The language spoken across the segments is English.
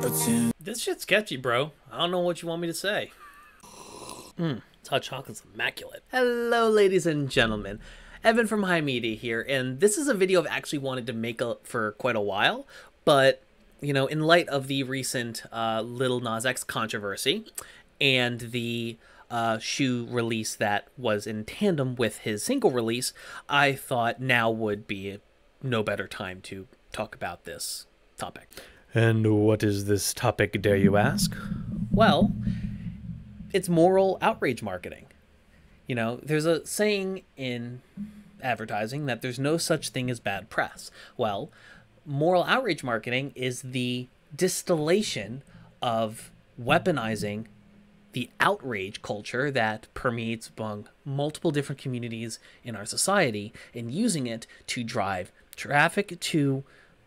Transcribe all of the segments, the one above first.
This shit's sketchy, bro. I don't know what you want me to say. Hot chocolate's immaculate. Hello, ladies and gentlemen. Evan from HIMedia here, and this is a video I've actually wanted to make for quite a while, but, you know, in light of the recent Lil Nas X controversy and the shoe release that was in tandem with his single release, I thought now would be no better time to talk about this topic. And what is this topic, dare you ask? Well, it's moral outrage marketing. You know, there's a saying in advertising that there's no such thing as bad press. Well, moral outrage marketing is the distillation of weaponizing the outrage culture that permeates among multiple different communities in our society and using it to drive traffic to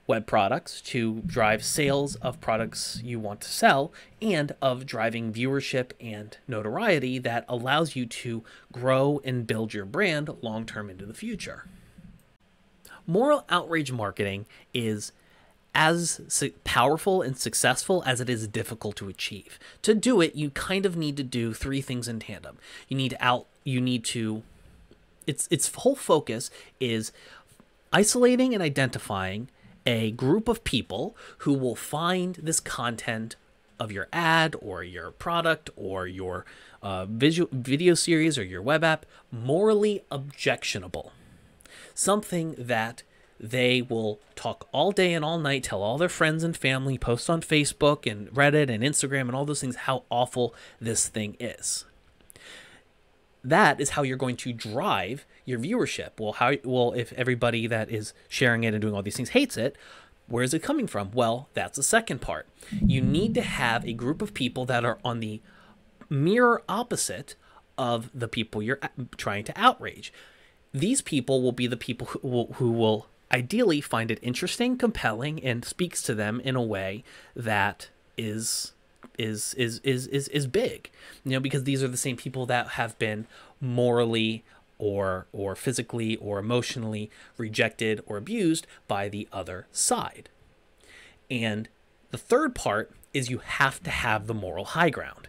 web products, to drive sales of products you want to sell, and of driving viewership and notoriety that allows you to grow and build your brand long-term into the future. Moral outrage marketing is as powerful and successful as it is difficult to achieve. To do it, you kind of need to do three things in tandem. Its whole focus is isolating and identifying a group of people who will find this content of your ad or your product or your video series or your web app morally objectionable. Something that they will talk all day and all night, tell all their friends and family, post on Facebook and Reddit and Instagram and all those things how awful this thing is. That is how you're going to drive your viewership. Well, if everybody that is sharing it and doing all these things hates it, where is it coming from? Well, that's the second part. You need to have a group of people that are on the mirror opposite of the people you're trying to outrage. These people will be the people who will ideally find it interesting, compelling, and speaks to them in a way that is big, you know, because these are the same people that have been morally or physically or emotionally rejected or abused by the other side. And the third part is you have to have the moral high ground.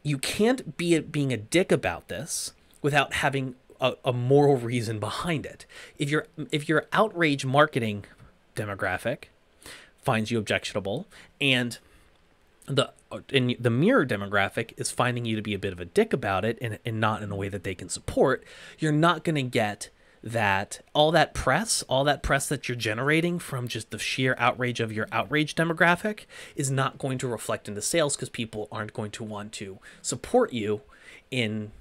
You can't be being a dick about this without having a moral reason behind it. If your outrage marketing demographic finds you objectionable and the mirror demographic is finding you to be a bit of a dick about it and not in a way that they can support, you're not going to get that all that press that you're generating from just the sheer outrage of your outrage demographic is not going to reflect into sales, because people aren't going to want to support you in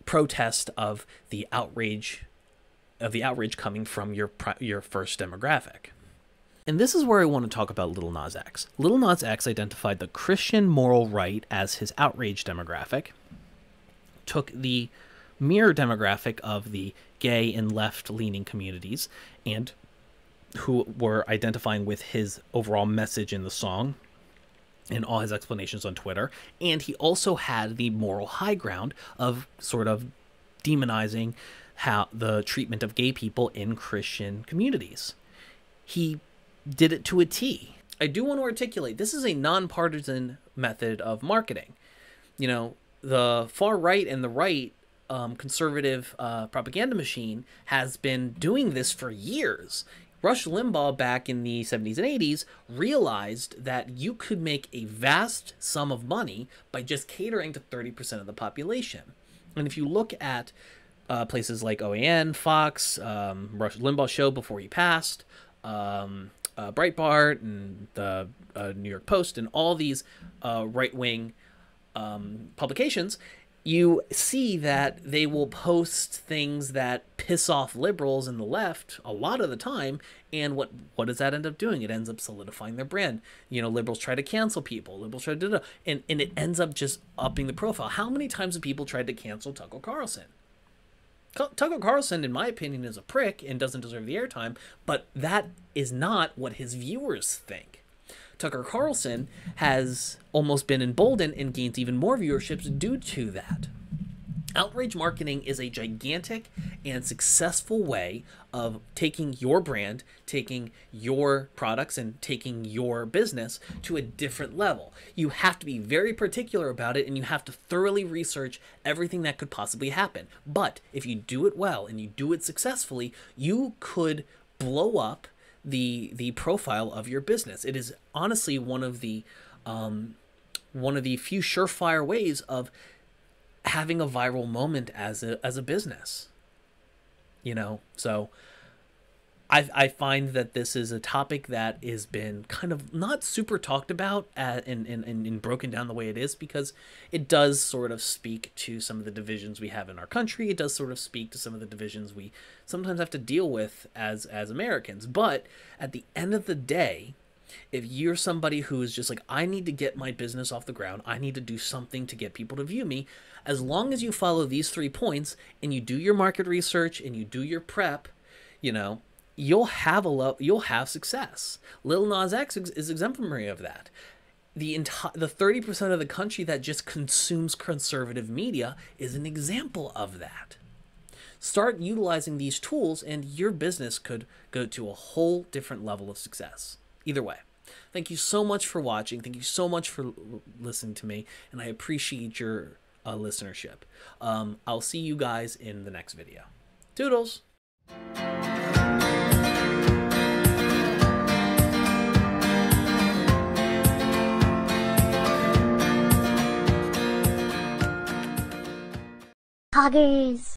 protest of the outrage coming from your first demographic. And this is where I want to talk about Lil Nas X. Lil Nas X identified the Christian moral right as his outrage demographic, took the mirror demographic of the gay and left-leaning communities, and who were identifying with his overall message in the song and all his explanations on Twitter, and he also had the moral high ground of sort of demonizing how the treatment of gay people in Christian communities. He did it to a T. I do want to articulate, this is a nonpartisan method of marketing. You know, the far right and the right conservative propaganda machine has been doing this for years. Rush Limbaugh back in the 70s and 80s realized that you could make a vast sum of money by just catering to 30% of the population. And if you look at places like OAN, Fox, Rush Limbaugh's show before he passed, Breitbart and the New York Post and all these right-wing publications, you see that they will post things that piss off liberals and the left a lot of the time. And what does that end up doing? It ends up solidifying their brand. You know, liberals try to cancel people. Liberals try to do that. And it ends up just upping the profile. How many times have people tried to cancel Tucker Carlson? Tucker Carlson, in my opinion, is a prick and doesn't deserve the airtime, but that is not what his viewers think. Tucker Carlson has almost been emboldened and gains even more viewerships due to that. Outrage marketing is a gigantic and successful way of taking your brand, taking your products, and taking your business to a different level. You have to be very particular about it, and you have to thoroughly research everything that could possibly happen. But if you do it well and you do it successfully, you could blow up the profile of your business. It is honestly one of the few surefire ways of having a viral moment as a business, you know. So I find that this is a topic that has been kind of not super talked about and broken down the way it is, because it does sort of speak to some of the divisions we have in our country. It does sort of speak to some of the divisions we sometimes have to deal with as Americans. But at the end of the day, if you're somebody who is just like, I need to get my business off the ground, I need to do something to get people to view me, as long as you follow these 3 points and you do your market research and you do your prep, you know, you'll have success. Lil Nas X is exemplary of that. The 30% of the country that just consumes conservative media is an example of that. Start utilizing these tools and your business could go to a whole different level of success. Either way, thank you so much for watching. Thank you so much for listening to me, and I appreciate your listenership. I'll see you guys in the next video. Toodles! Poggers.